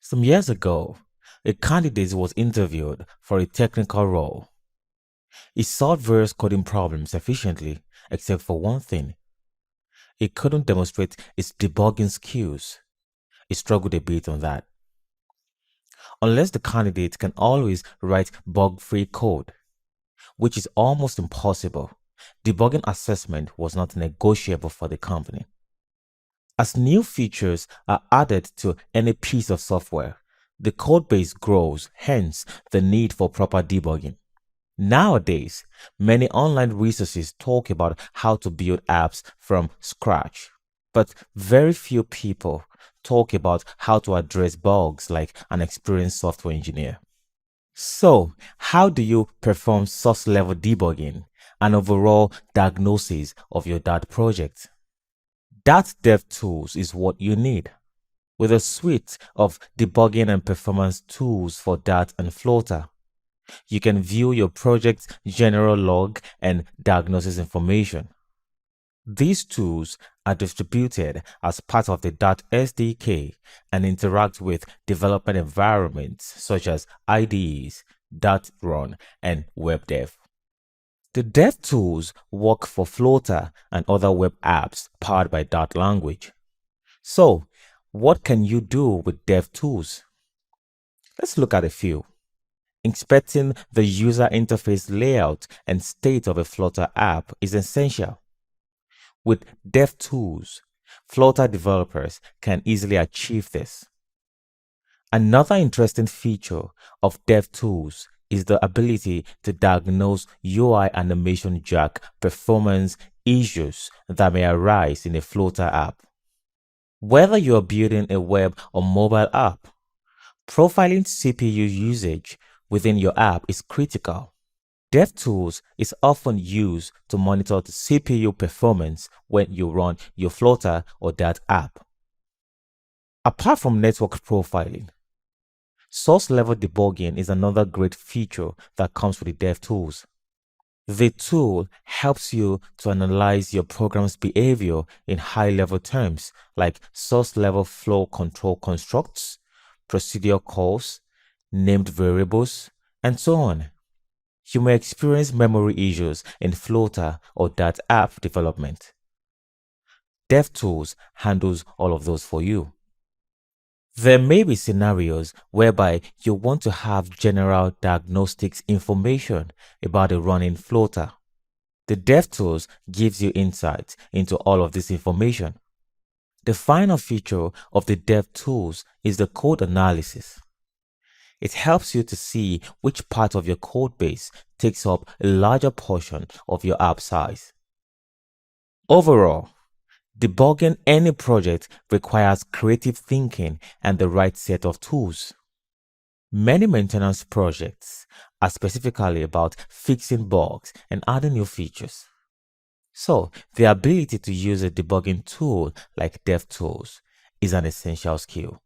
Some years ago, a candidate was interviewed for a technical role. He solved various coding problems efficiently, except for one thing. He couldn't demonstrate his debugging skills. He struggled a bit on that. Unless the candidate can always write bug-free code, which is almost impossible, debugging assessment was not negotiable for the company. As new features are added to any piece of software, the codebase grows, hence the need for proper debugging. Nowadays, many online resources talk about how to build apps from scratch, but very few people talk about how to address bugs like an experienced software engineer. So, how do you perform source level debugging and overall diagnosis of your Dart project? Dart DevTools is what you need. With a suite of debugging and performance tools for Dart and Flutter, you can view your project's general log and diagnosis information. These tools are distributed as part of the Dart SDK and interact with development environments such as IDEs, Dart Run, and WebDev. The dev tools work for Flutter and other web apps powered by Dart language. So, what can you do with dev tools? Let's look at a few. Inspecting the user interface layout and state of a Flutter app is essential. With dev tools, Flutter developers can easily achieve this. Another interesting feature of dev tools is the ability to diagnose UI animation jack performance issues that may arise in a Flutter app. Whether you are building a web or mobile app, profiling CPU usage within your app is critical. DevTools is often used to monitor the CPU performance when you run your Flutter or Dart app. Apart from network profiling, source level debugging is another great feature that comes with the DevTools. The tool helps you to analyze your program's behavior in high-level terms like source-level flow control constructs, procedure calls, named variables, and so on. You may experience memory issues in Flutter or Dart app development. DevTools handles all of those for you. There may be scenarios whereby you want to have general diagnostics information about a running Flutter. The DevTools gives you insights into all of this information. The final feature of the DevTools is the code analysis. It helps you to see which part of your code base takes up a larger portion of your app size. Overall, debugging any project requires creative thinking and the right set of tools. Many maintenance projects are specifically about fixing bugs and adding new features. So, the ability to use a debugging tool like DevTools is an essential skill.